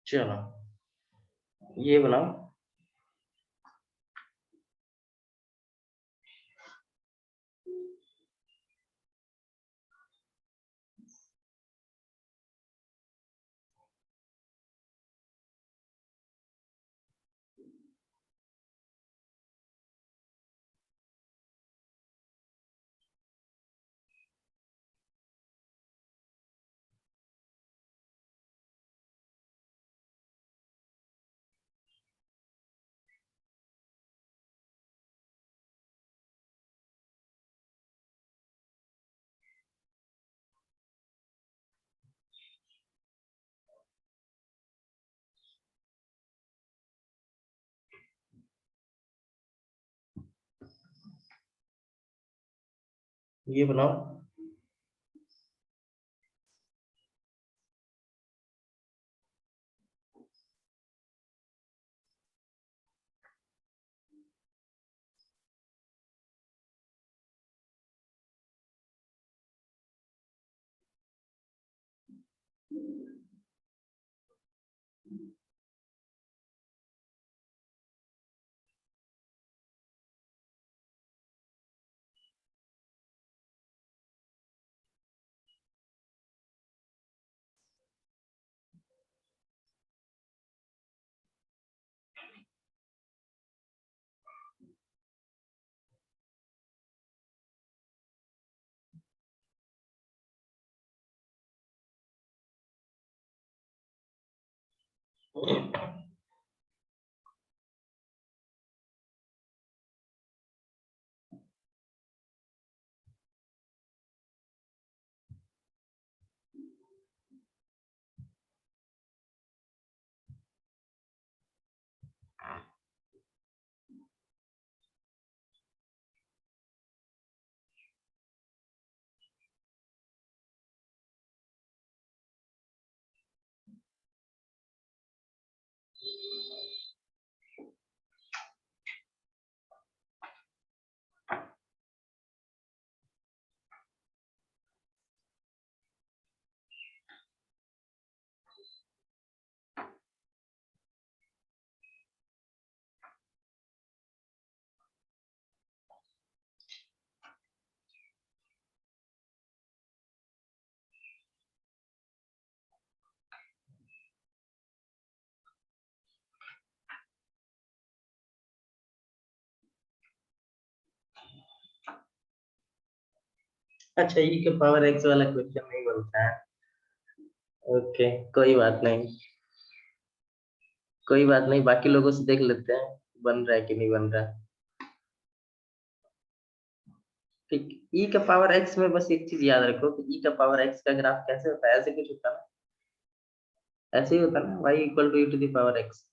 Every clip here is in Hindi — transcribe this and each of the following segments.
चलो ये बनाओ। ये बनाओ। अच्छा, ई के पावर एक्स वाला क्वेश्चन नहीं बनता है। ओके, कोई बात नहीं। कोई बात नहीं, बाकी लोगों से देख लेते हैं बन रहा है कि नहीं बन रहा है। ठीक। ई का पावर एक्स में बस एक चीज याद रखो कि ई का पावर एक्स का ग्राफ कैसे होता है, ऐसे कुछ होता है ना। ऐसे ही होता है ना, y equal to e to the power x.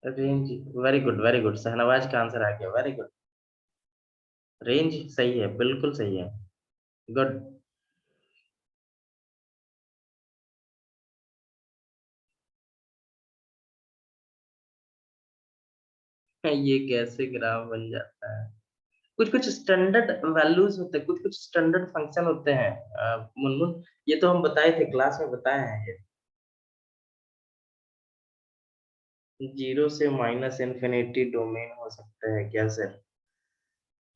Range. Very good very good, Shahnawaz का आंसर आ गया, वेरी गुड। रेंज सही है, बिल्कुल सही है। गुड। ये कैसे ग्राफ बन जाता है? कुछ कुछ स्टैंडर्ड वैल्यूज होते हैं, कुछ कुछ स्टैंडर्ड फंक्शन होते हैं। मुनमुन, ये तो हम बताए थे, क्लास में बताए हैं ये। जीरो से माइनस इन्फिनिटी डोमेन हो सकता है क्या सर?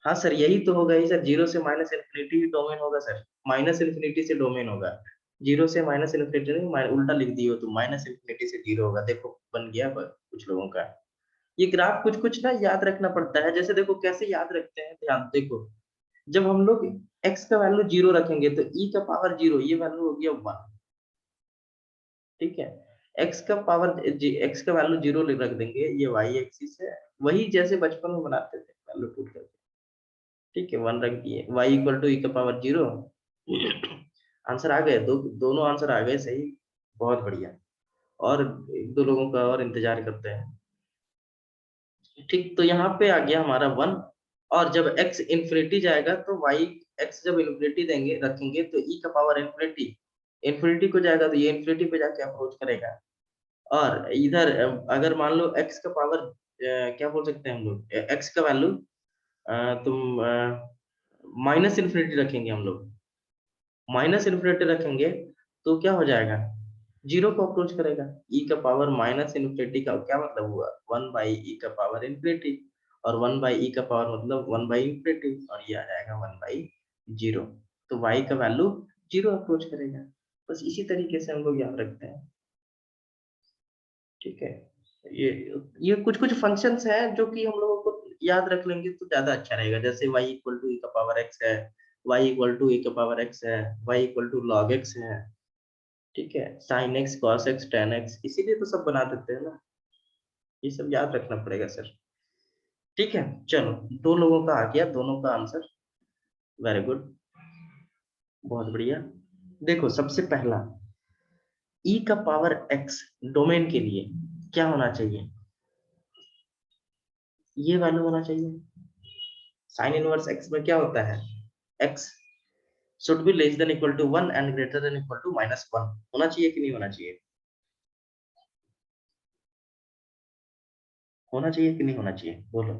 हाँ सर, यही तो होगा ही सर, जीरो से माइनस इन्फिनिटी डोमेन होगा सर। माइनस इन्फिनिटी से डोमेन होगा। जीरो से माइनस इन्फिनिटी नहीं, उल्टा लिख दियो तो माइनस इन्फिनिटी से जीरो होगा, देखो बन गया कुछ लोगों का। ये ग्राफ कुछ कुछ ना याद रखना पड़ता है, जैसे देखो कैसे याद रखते हैं, ध्यान देखो। जब हम लोग x का वैल्यू जीरो रखेंगे तो e का पावर जीरो, ये वैल्यू हो गया वन। ठीक है। x का पावर x का वैल्यू जीरो रख देंगे, ये y एक्सिस है। वही जैसे बचपन में बनाते थे वैल्यू पुट करके। ठीक है, वन रख दिए, y इक्वल टू ई का पावर जीरो। आंसर आ गए, दोनों आंसर आ गए सही। बहुत बढ़िया। और एक दो लोगों का और इंतजार करते हैं। ठीक, तो यहाँ पे आ गया हमारा वन। और जब x इन्फिनिटी जाएगा तो y x जब इन्फिनिटी देंगे रखेंगे तो e का पावर इन्फिनिटी इन्फिनिटी को जाएगा तो ये इन्फिनिटी पे जाके अप्रोच करेगा। और इधर अगर मान लो x का पावर क्या बोल सकते हैं हम लोग x का वैल्यू तुम माइनस इन्फिनिटी रखेंगे हम लोग, माइनस इन्फिनिटी रखेंगे तो क्या हो जाएगा, जीरो को अप्रोच करेगा। e का पावर माइनस इन्फिनिटी का क्या मतलब हुआ, वन बाई ई का पावर इन्फिनिटी, और वन बाई ई का पावर मतलब वन बाई इन्फिनिटी, और ये आ जाएगा वन बाई जीरो। तो y का वैल्यू जीरो अप्रोच करेगा। बस इसी तरीके से हम लोग याद रखते हैं। ठीक है। ये ये कुछ कुछ फंक्शंस हैं जो कि हम लोगों को याद रख लेंगे तो ज्यादा अच्छा रहेगा। जैसे y इक्वल टू e का पावर x है, y इक्वल टू e का पावर x है, y equal to log x है। ठीक है, sin x cos x tan x, इसीलिए तो सब बना देते हैं ना। ये सब याद रखना पड़ेगा सर। ठीक है, चलो, दो लोगों का आ गया, दोनों का आंसर। वेरी गुड, बहुत बढ़िया। देखो सबसे पहला, e का पावर x डोमेन के लिए क्या होना चाहिए, ये वैल्यू होना चाहिए। साइन इनवर्स x में क्या होता है, x should be less than equal to 1 and greater than equal to -1, होना चाहिए कि नहीं होना चाहिए, होना चाहिए कि नहीं होना चाहिए, बोलो।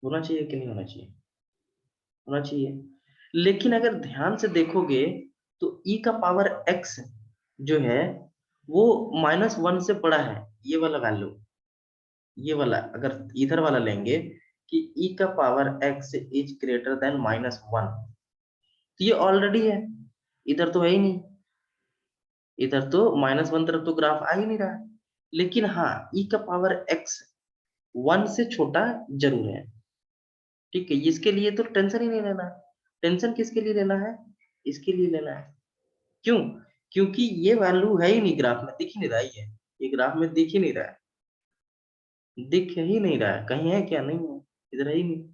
होना चाहिए कि नहीं होना चाहिए, होना चाहिए। लेकिन अगर ध्यान से देखोगे तो e का पावर x जो है वो -1 से बड़ा है, ये वाला वैल्यू, ये वाला अगर इधर वाला लेंगे कि e का power x is greater than -1, तो ये ऑलरेडी है, इधर तो है ही नहीं, इधर तो -1 तरफ तो ग्राफ आ ही नहीं रहा है। लेकिन हाँ, e का पावर x 1 से छोटा जरूर है। ठीक है, इसके लिए तो टेंशन ही नहीं लेना है। टेंशन किसके लिए लेना है, इसके लिए लेना है। क्यों, क्योंकि ये वैल्यू है ही नहीं ग्राफ में, दिख ही नहीं रहा है ये ग्राफ में दिख ही नहीं रहा है, दिख ही नहीं रहा है, कहीं है क्या, नहीं है, इधर है ही नहीं।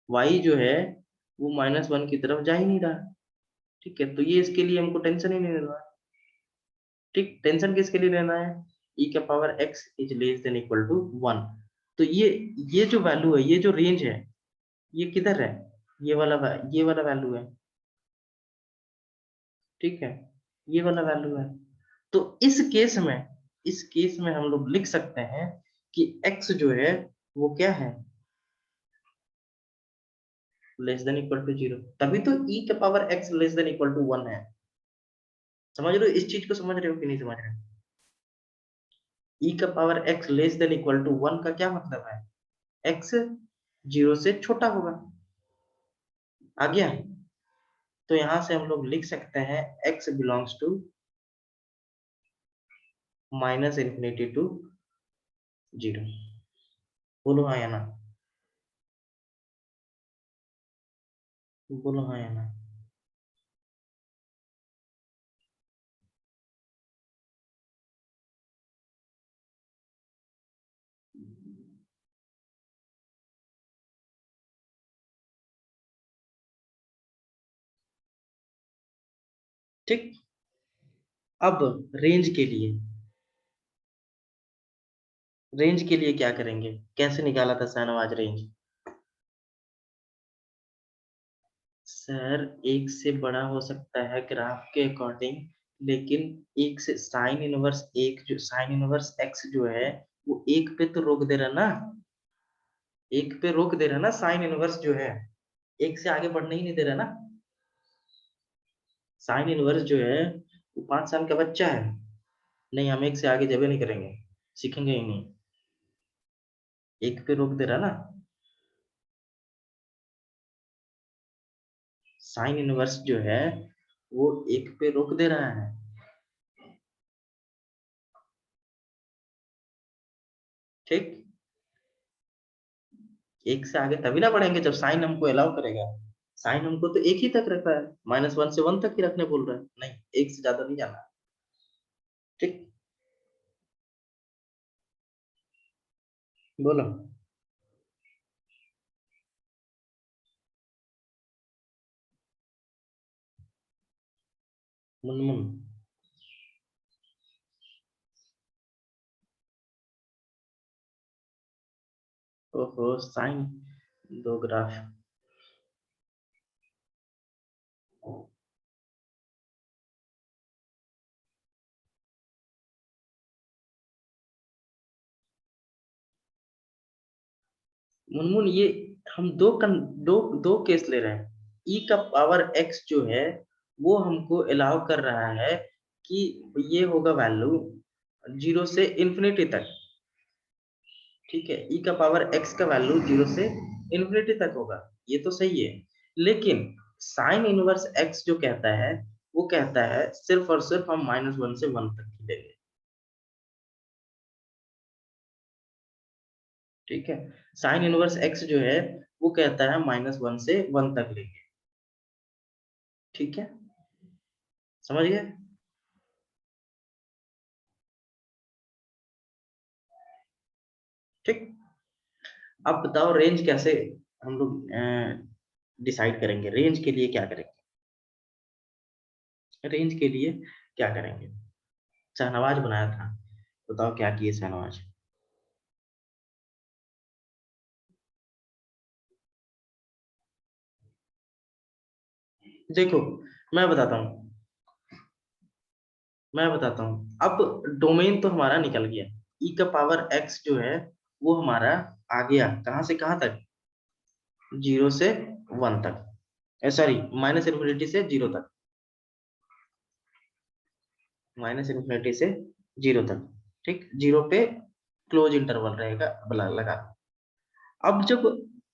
y जो है वो -1 की तरफ जा ही नहीं रहा है। ठीक है, तो ये इसके लिए हमको टेंशन ही नहीं लेना है। ठीक, टेंशन किसके लिए लेना है, e का power x is less than equal to 1। तो ये जो वैल्यू है, ये जो रेंज है, ये किधर है, ये वाला वैल्यू है। ठीक है, ये वाला वैल्यू है। तो इस केस में हम लोग लिख सकते हैं कि x जो है वो क्या है, less than equal to zero. तभी तो e का power x less than equal to 1 है। समझ रहे हो, इस चीज को समझ रहे हो कि नहीं समझ रहे हो। e का power x less than equal to 1 का क्या मतलब है, x जीरो से छोटा होगा। आ गया, तो यहां से हम लोग लिख सकते हैं x belongs to minus infinity to zero. बोलो हाँ या ना, बोलो हाँ या ना। ठीक, अब रेंज के लिए, रेंज के लिए क्या करेंगे, कैसे निकाला था शाहनवाज रेंज। सर एक से बड़ा हो सकता है ग्राफ के अकॉर्डिंग, लेकिन एक से साइन इनवर्स एक जो साइन इनवर्स एक्स जो है वो एक पे तो रोक दे रहा ना, एक पे रोक दे रहा ना साइन इनवर्स जो है, एक से आगे बढ़ने ही नहीं दे रहा ना। साइन इनवर्स जो है वो 5 साल का बच्चा है, नहीं हम एक से आगे जबे नहीं करेंगे, सीखेंगे ही नहीं, एक पे रोक दे रहा ना। साइन इनवर्स जो है वो एक पे रोक दे रहा है। ठीक, एक से आगे तभी ना बढ़ेंगे जब साइन हमको अलाउ करेगा। साइन हमको तो एक ही तक रखा है, -1 से 1 तक ही रखने बोल रहा है, नहीं एक से ज्यादा नहीं जाना। ठीक, बोलो। मुनमुन, ओहो साइन दो ग्राफ। मुनमुन ये हम दो केस ले रहे हैं। ई का पावर एक्स जो है वो हमको अलाउ कर रहा है कि ये होगा वैल्यू 0 से इंफिनिटी तक। ठीक है, ई का पावर एक्स का वैल्यू 0 से इंफिनिटी तक होगा, ये तो सही है। लेकिन साइन इनवर्स एक्स जो कहता है वो कहता है सिर्फ और सिर्फ हम -1 से 1 तक ही लेंगे। ठीक है, साइन इनवर्स एक्स जो है वो कहता है -1 से 1 तक लेंगे। ठीक है, समझ गए? ठीक। अब बताओ रेंज कैसे हम लोग डिसाइड करेंगे, रेंज के लिए क्या करेंगे? रेंज के लिए क्या करेंगे? शाहनवाज बनाया था, बताओ क्या किए शाहनवाज? देखो मैं बताता हूँ, मैं बताता हूँ। अब डोमेन तो हमारा निकल गया, ई का पावर एक्स जो है वो हमारा आ गया कहाँ से कहाँ तक? 0 से 1 तक, सॉरी माइनस इन्फिनिटी से 0 तक, माइनस इन्फिनिटी से 0 तक। ठीक, 0 पे क्लोज इंटरवल रहेगा लगा। अब जब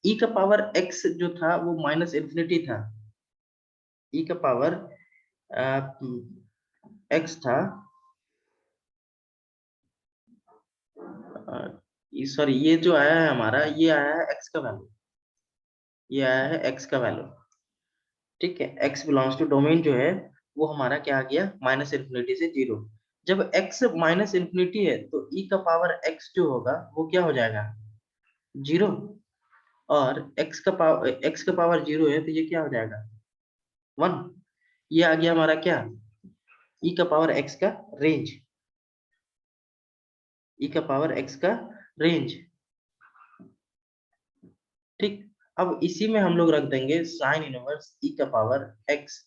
ई का पावर एक्स जो था वो माइनस इन्फिनिटी था, ई का पावर एक्स था, सॉरी ये जो आया है हमारा, ये आया है एक्स का वैल्यू, ये आया है एक्स का वैल्यू। ठीक है, एक्स बिलोंग्स टू डोमेन जो है वो हमारा क्या आ गया? माइनस इन्फिनिटी से 0। जब एक्स माइनस इन्फिनिटी है तो ई का पावर एक्स जो होगा वो क्या हो जाएगा? 0। और एक्स का पावर 0 है तो ये क्या हो जाएगा? 1। ये आ गया हमारा क्या? ई का पावर एक्स का रेंज, ई का पावर एक्स का रेंज। ठीक, अब इसी में हम लोग रख देंगे साइन इनवर्स ई का पावर एक्स।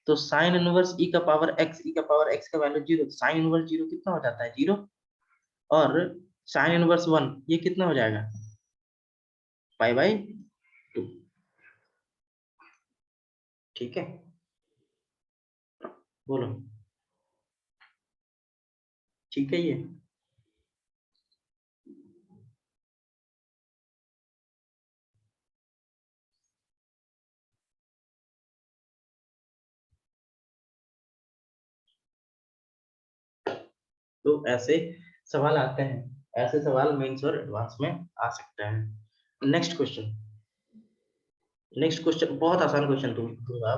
तो साइन इनवर्स ई का पावर एक्स, ई का पावर एक्स का वैल्यू 0, साइन इनवर्स 0 कितना हो जाता है? 0। और साइन इनवर्स 1 ये कितना हो जाएगा? पाई/2। ठीक है, बोलो। ठीक है, ये तो ऐसे सवाल आते हैं, ऐसे सवाल मेंस और एडवांस में आ सकते हैं। नेक्स्ट क्वेश्चन, नेक्स्ट क्वेश्चन बहुत आसान क्वेश्चन दूंगा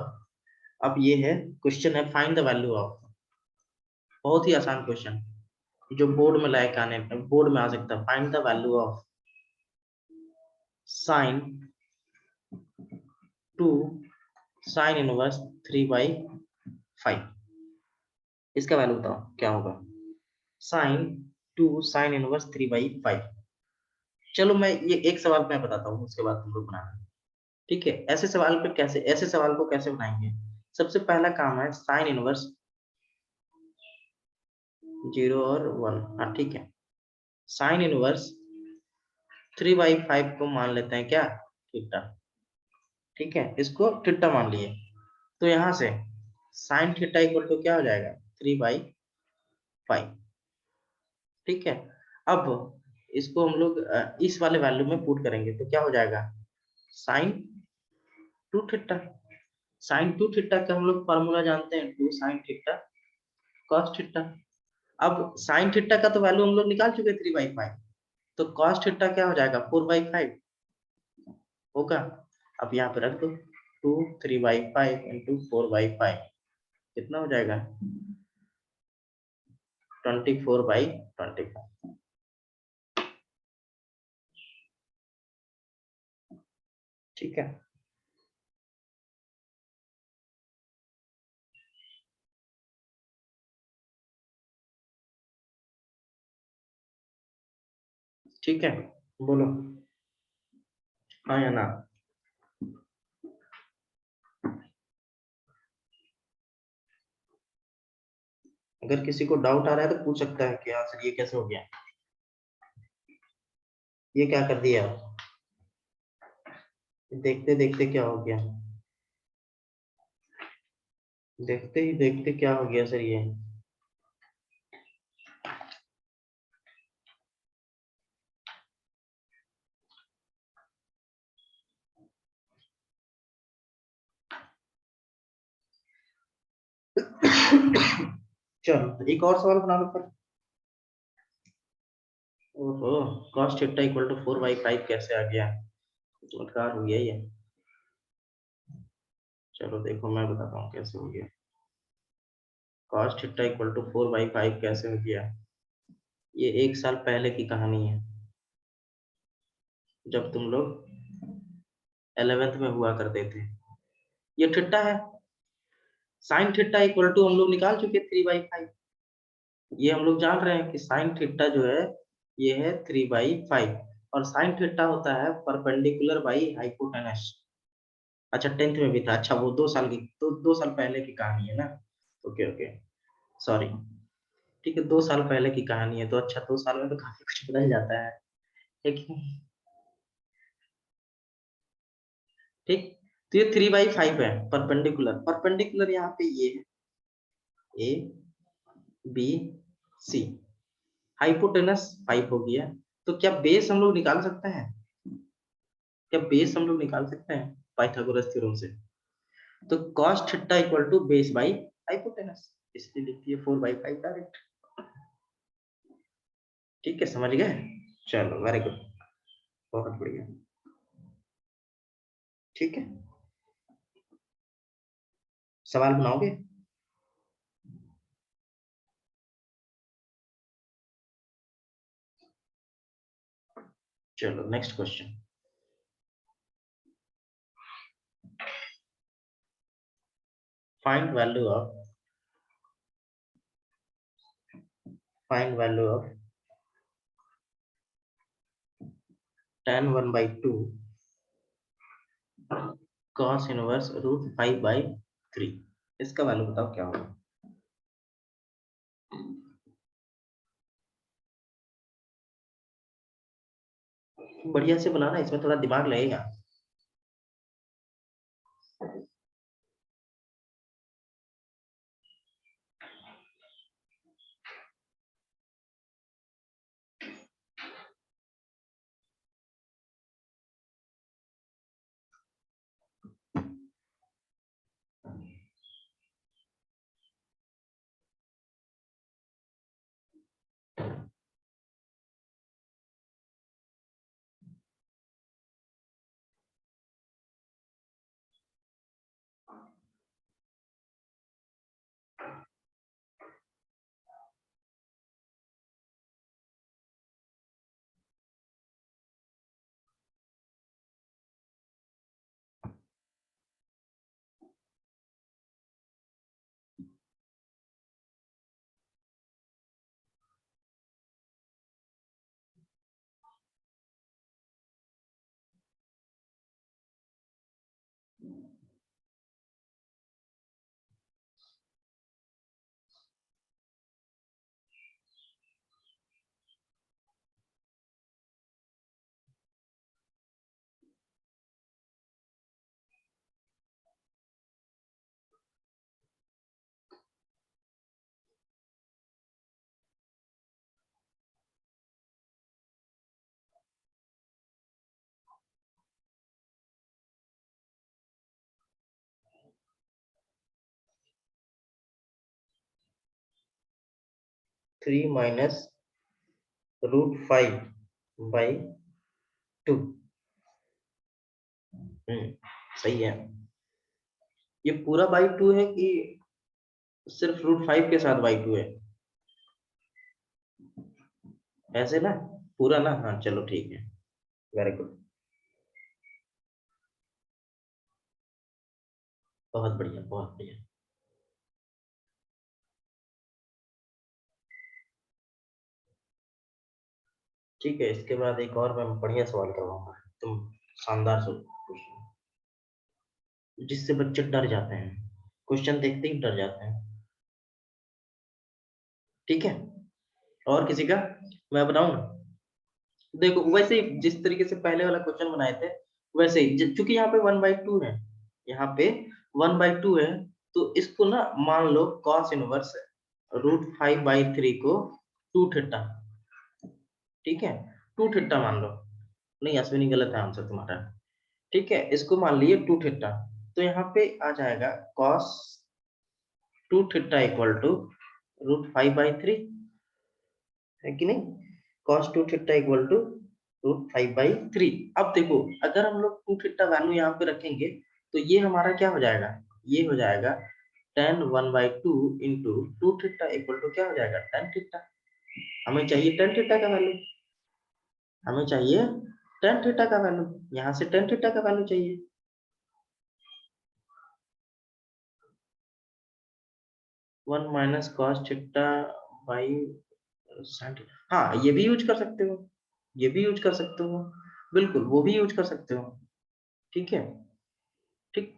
अब ये है, क्वेश्चन है फाइंड द वैल्यू ऑफ, बहुत ही आसान क्वेश्चन जो बोर्ड में लायक आने बोर्ड में आ सकता है। Find the value of sine 2 sine inverse 3/5, इसका वैल्यू बताओ क्या होगा? Sine 2 sine inverse 3/5। चलो मैं ये एक सवाल मैं बताता हूँ, उसके बाद तुम लोग बनाना। ठीक है, ऐसे सवाल पे कैसे, ऐसे सवाल को कैसे बनाएंगे? सबसे पहला काम है साइन इनवर्स 0 और 1। हाँ ठीक है, साइन इनवर्स 3/5 को मान लेते हैं क्या? थीटा। ठीक है, इसको थीटा मान लिए। तो यहाँ से साइन थीटा इक्वल टू क्या हो जाएगा? 3/5। ठीक है, अब इसको हम लोग इस वाले वैल्यू में पुट करेंगे तो क्या हो जाएगा? Sign 2 theta. साइन 2 थीटा का हम लोग फॉर्मूला जानते हैं, 2 साइन थीटा कॉस थीटा। अब साइन थीटा का तो वैल्यू हम लोग निकाल चुके 3/5, तो कॉस थीटा क्या हो जाएगा? 4/5 होगा। अब यहाँ पे रख दो, 2 3/5 इंटू 4/5 कितना हो जाएगा? 24/25। ठीक है, ठीक है, बोलो। हाँ या ना? अगर किसी को डाउट आ रहा है तो पूछ सकता है कि हाँ सर ये कैसे हो गया, ये क्या कर दिया, देखते देखते क्या हो गया, देखते ही देखते क्या हो गया सर ये। चलो तो एक और सवाल बना लो फिर। ओहो, cos थीटा इक्वल टू 4/5 कैसे आ गया, चमत्कार हो गया ये। चलो देखो मैं बताता हूँ कैसे हो गया। cos थीटा इक्वल टू 4/5 कैसे हो गया, ये 1 साल पहले की कहानी है, जब तुम लोग 11th में हुआ करते थे। ये थीटा है, साइन थीटा इक्वल टू हम लोग निकाल चुके 3/5। ये हम लोग जान रहे हैं कि साइन थीटा जो है ये है 3/5, और साइन थीटा होता है परपेंडिकुलर बाई हाइपोटेनस। अच्छा 10th में भी था, अच्छा वो 2 साल की, 2 साल पहले की कहानी है ना। Okay okay, sorry. ठीक है, 2 साल पहले की कहानी है तो अच्छा 2 साल में तो काफी कुछ बदल जाता है। ठीक है, ठीक। तो ये 3/5 है, परपेंडिकुलर, परपेंडिकुलर यहाँ पे ये है ए बी सी, हाइपोटेनस 5 हो गया। तो क्या बेस हम लोग निकाल सकते हैं, क्या बेस हम लोग निकाल सकते हैं पाइथागोरस थ्योरम से? तो cos theta equal to base by hypotenuse, इसलिए लिख दिए 4/5 डायरेक्ट। ठीक है, समझ गए? चलो वेरी गुड, बहुत बढ़िया। ठीक है, सवाल बनाओगे? चलो next question. Find value of, find value of tan 1/2 cos inverse √5/3, इसका वैल्यू बताओ क्या होगा। बढ़िया से बनाना, इसमें थोड़ा दिमाग लगेगा। 3 माइनस √5/2। सही है। ये पूरा बाई 2 है कि सिर्फ √5 के साथ बाई 2 है, ऐसे ना, पूरा ना, हाँ चलो ठीक है, वेरी गुड, बहुत बढ़िया बहुत बढ़िया। ठीक है, इसके बाद एक और मैं बढ़िया सवाल करवाऊंगा तुम, शानदार क्वेश्चन, जिससे बच्चे डर जाते हैं, क्वेश्चन देखते ही डर जाते हैं। ठीक है, और किसी का मैं बनाऊं? देखो वैसे ही जिस तरीके से पहले वाला क्वेश्चन बनाए थे वैसे ही, चूंकि यहाँ पे 1/2 है, यहाँ पे 1/2 है, तो इसको ना मान लो cos इनवर्स √5/3 को 2 थीटा। ठीक है, 2 थीटा मान लो। नहीं अश्विनी, गलत है आंसर तुम्हारा। ठीक है, इसको मान लिए 2 थीटा, तो यहाँ पे आ जाएगा cos 2 थीटा इक्वल टू √5/3, है कि नहीं? cos 2 theta equal to √5/3। अब देखो अगर हम लोग 2 थीटा वैल्यू यहाँ पे रखेंगे तो ये हमारा क्या हो जाएगा, ये हो जाएगा tan 1/2 into 2 theta equal to क्या हो जाएगा, tan थीटा। हमें चाहिए tan थीटा का वैल्यू, हमें चाहिए tan थीटा का वैल्यू, यहाँ से tan थीटा का वैल्यू चाहिए। 1 minus cos theta by sin theta, हाँ ये भी यूज कर सकते हो, ये भी यूज कर सकते हो, बिल्कुल वो भी यूज कर सकते हो। ठीक है, ठीक।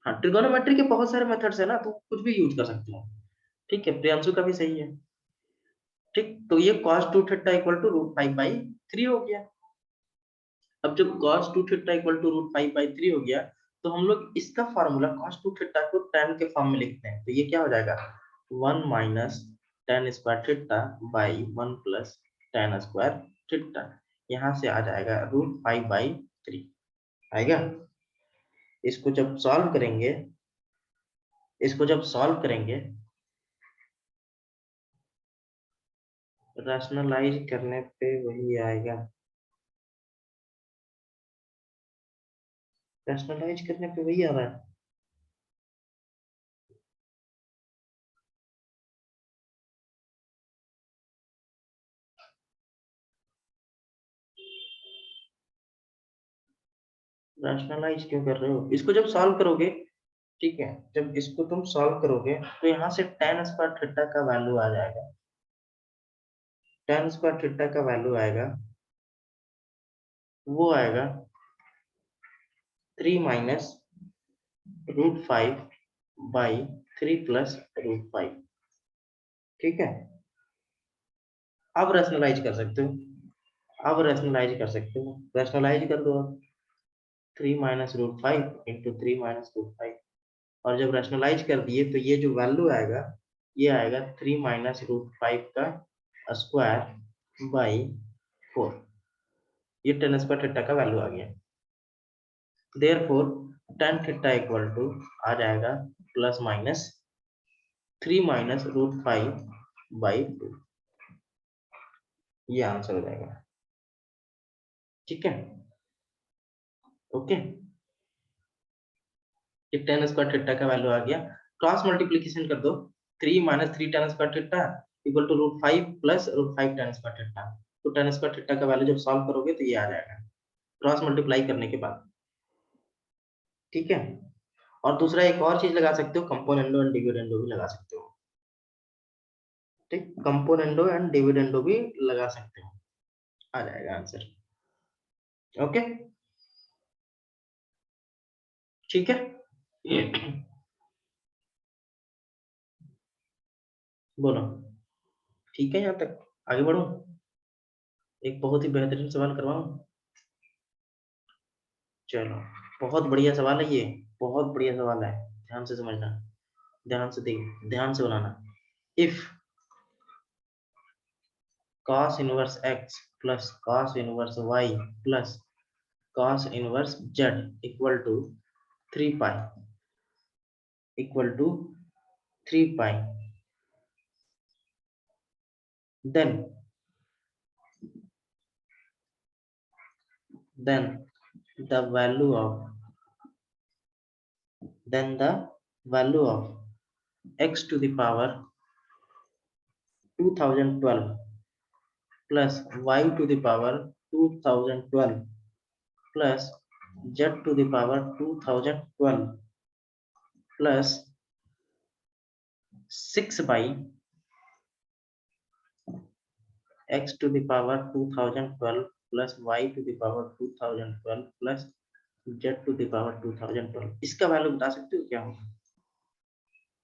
हाँ, ट्रिगोनोमेट्री के बहुत सारे मेथड्स है ना, तो कुछ भी यूज कर सकते हो। ठीक है, प्रियांशु का भी सही है। ठीक, तो ये cos 2 थीटा इक्वल टू √5/3 हो गया। अब जब cos 2 थीटा इक्वल टू √5/3 हो गया, तो हम लोग इसका फार्मूला cos 2 थीटा को tan के फॉर्म में लिखते हैं, तो ये क्या हो जाएगा, 1 minus tan square theta by 1 plus tan square theta. यहाँ से आ जाएगा √5/3 आएगा। इसको जब सॉल्व करेंगे, इसको जब सॉल्व करेंगे, रैशनलाइज करने पे वही आएगा, रैशनलाइज करने पे वही आ रहा है। रैशनलाइज क्यों कर रहे हो, इसको जब सॉल्व करोगे, ठीक है, जब इसको तुम सॉल्व करोगे तो यहाँ से tan स्क्वायर थीटा का वैल्यू आ जाएगा, tan स्क्वायर थीटा का वैल्यू आएगा, वो आएगा 3 माइनस √5/3 प्लस √5। ठीक है, अब रैशनलाइज कर सकते हो, अब रैशनलाइज कर सकते हो, रैशनलाइज कर दो अब, 3 माइनस √5 इंटू 3 माइनस √5, और जब रैशनलाइज कर दिए तो ये जो वैल्यू आएगा, ये आएगा 3 माइनस √5 का स्क्वायर बाई 4। ये tan स्क्वायर थीटा का वैल्यू आ गया। Therefore tan theta equal to आ जाएगा प्लस माइनस 3 माइनस √5/2, ये आंसर हो जाएगा। ठीक है, ओके, ये tan स्क्वायर थीटा का वैल्यू आ गया। क्रॉस मल्टीप्लीकेशन कर दो, 3 minus 3 tan square theta equal to √5 plus √5 tan square theta, तो tan स्क्वायर थीटा का वैल्यू जब सॉल्व करोगे तो ये आ जाएगा क्रॉस मल्टीप्लाई करने के बाद। ठीक है, और दूसरा एक और चीज लगा सकते हो, कंपोनेंडो एंड डिविडेंडो भी लगा सकते हो। ठीक, कंपोनेंडो एंड डिविडेंडो भी लगा सकते हो, आ जाएगा आंसर। ओके, ठीक है। बोलो, ठीक है, यहाँ तक आगे बढ़ो, एक बहुत ही बेहतरीन सवाल करवाऊं। चलो, बहुत बढ़िया सवाल है ये, बहुत बढ़िया सवाल है, ध्यान से समझना, ध्यान से देख, ध्यान से बनाना। If cos inverse x plus cos inverse y plus cos inverse z equal to 3 pi, equal to 3 pi, then then the value of then the value of x to the power 2012 plus y to the power 2012 plus z to the power 2012 plus 6 by x to the power 2012 plus y to the power 2012 plus z to the power 2012। इसका वैल्यू बता सकते हो क्या होगा?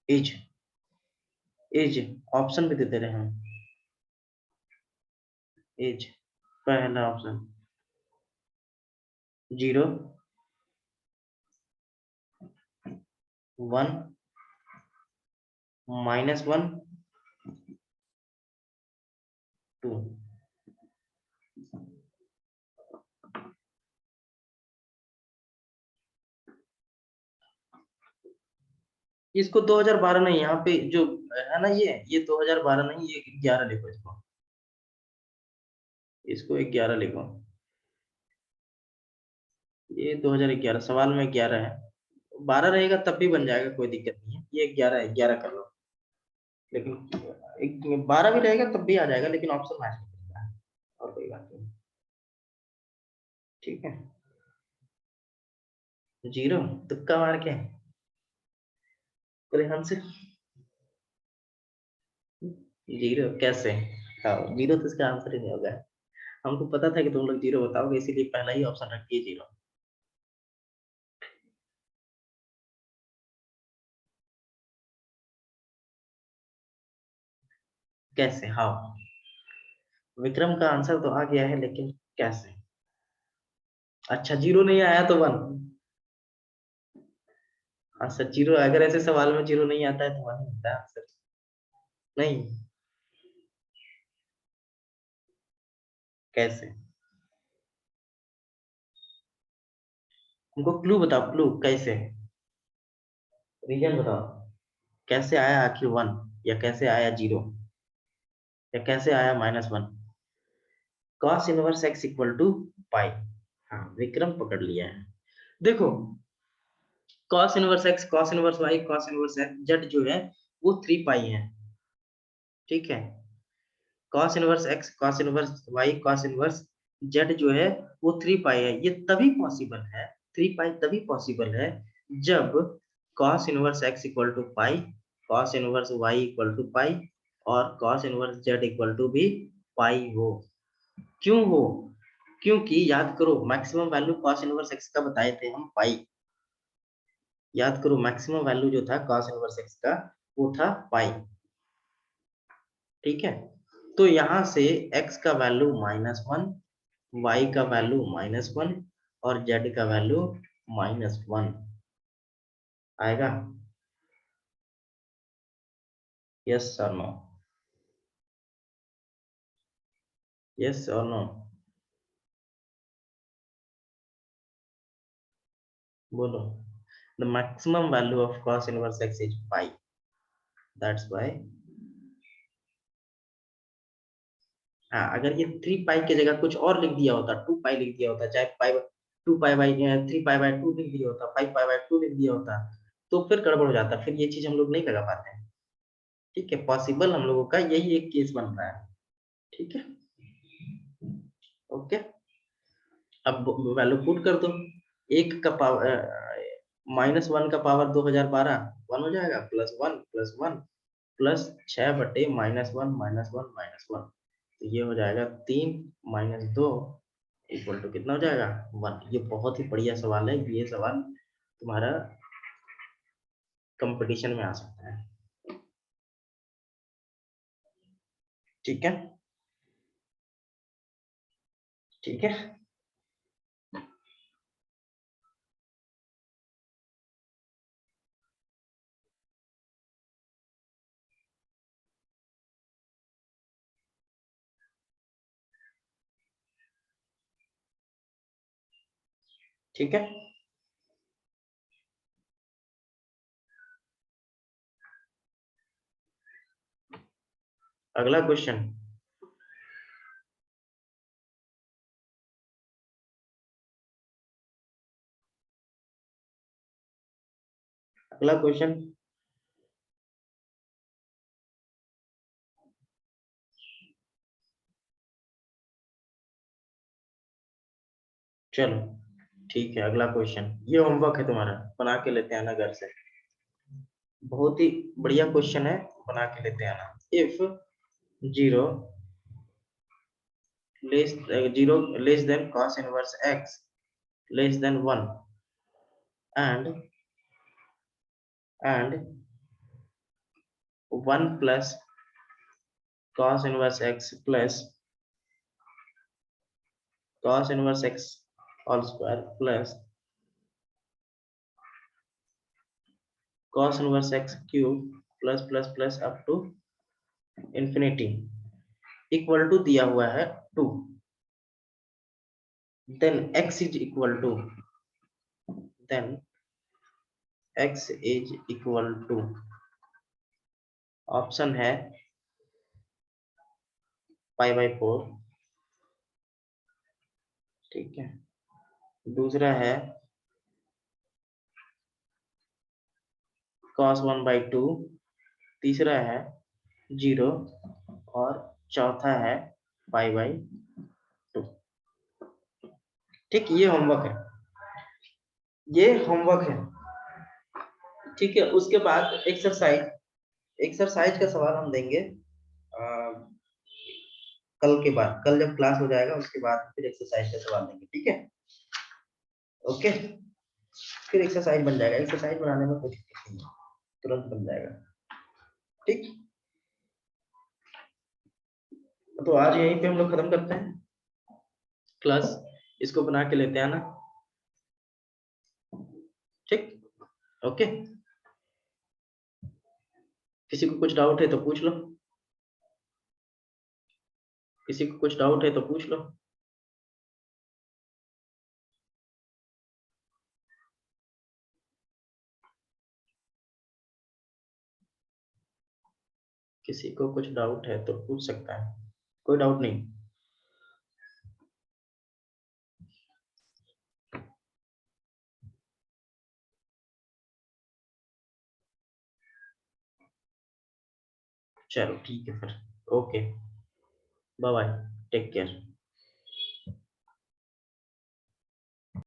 एज एज ऑप्शन भी देते रहे हम। एज पहला ऑप्शन 0 1 -1 2। इसको 2012 नहीं, यहाँ पे जो है ना ये 2012 नहीं, ये 11 लिखो इसको। इसको 11 लिखो। ये 2011 सवाल में 11 है। 12 रहेगा तब भी बन जाएगा, कोई दिक्कत नहीं है। ये 11 है, 11 कर लो। लेकिन 12 भी रहेगा तब भी आ जाएगा, लेकिन ऑप्शन मैच नहीं करेगा। और कोई बात नहीं, ठीक है। 0 तुक्का मार के रेहान से 0 कैसे? हाँ 0 तो इसका आंसर ही नहीं होगा। हमको पता था कि तुम लोग 0 बताओगे, इसीलिए पहला ही ऑप्शन रखिए 0। कैसे? हाँ विक्रम का आंसर तो आ गया है, लेकिन कैसे? अच्छा 0 नहीं आया तो 1। आंसर 0, अगर ऐसे सवाल में 0 नहीं आता है तो 1 ही होता है आंसर। नहीं, कैसे? हमको क्लू बताओ, क्लू कैसे, रीजन बताओ। कैसे आया आखिर 1, या कैसे आया 0, या कैसे आया -1? cos inverse x equal to pi. हाँ विक्रम पकड़ लिया है। देखो cos inverse x, cos inverse y, cos inverse z जो है वो 3 पाई है, ठीक है। cos inverse x, cos inverse y, cos inverse z जो है वो 3 पाई है। ये तभी पॉसिबल है, 3 पाई तभी पॉसिबल है जब cos inverse x equal to pi, cos inverse y equal to pi और cos inverse z equal to भी पाई हो। क्यों हो? क्योंकि याद करो maximum value cos inverse x का बताए थे हम पाई। याद करो मैक्सिमम वैल्यू जो था cos इनवर्स x का वो था पाई, ठीक है। तो यहाँ से x का वैल्यू -1, y का वैल्यू -1 और z का वैल्यू -1 आएगा। यस और नो? यस और नो? बोलो। The maximum value of cos inverse x is pi, that's why. हाँ अगर ये 3 पाई की जगह कुछ और लिख दिया होता, 2 पाई लिख दिया होता, चाहे पाई 2 पाई बाई 3 पाई बाई 2 लिख दिया होता, 5 पाई बाई 2 लिख दिया होता, तो फिर गड़बड़ हो जाता, फिर ये चीज हम लोग नहीं लगा पाते हैं, ठीक है। पॉसिबल हम लोगों का यही एक केस बन रहा है, ठीक है। ओके, अब वैल्यू पुट कर दो। एक का पावर -1 का पावर 2012 1 हो जाएगा, +1 प्लस 6 बटे -1 तो ये हो जाएगा 3 -2 इक्वल टू कितना हो जाएगा 1। ये बहुत ही बढ़िया सवाल है, ये सवाल तुम्हारा कंपटीशन में आ सकता है, ठीक है। ठीक है, ठीक है। अगला क्वेश्चन। अगला क्वेश्चन। चलो ठीक है, अगला क्वेश्चन, ये होमवर्क है तुम्हारा, बना के लेते आना घर से। बहुत ही बढ़िया क्वेश्चन है, बना के लेते आना। If 0 less 0 less than cos inverse x less than 1 and 1 plus cos inverse x plus cos inverse x all square plus cos inverse x cube plus up to infinity equal to दिया हुआ है 2 then x is equal to then x is equal to option है पाई बाई 4 ठीक है दूसरा है cos 1 by 2 तीसरा है 0 और चौथा है पाई बाई 2 ठीक ये होमवर्क है ठीक है उसके बाद एक्सरसाइज का सवाल हम देंगे कल के बाद कल जब क्लास हो जाएगा उसके बाद फिर एक्सरसाइज का सवाल देंगे ठीक है ओके फिर एक्सरसाइज बन जाएगा एक्सरसाइज बनाने में कुछ नहीं है तुरंत बन जाएगा ठीक तो आज यहीं पे हम लोग खत्म करते हैं क्लास इसको बना के लेते हैं ना ठीक ओके किसी को कुछ डाउट है तो पूछ लो किसी को कुछ डाउट है तो पूछ लो किसी को कुछ डाउट है तो पूछ सकता है कोई डाउट नहीं चलो ठीक है फिर okay bye bye take care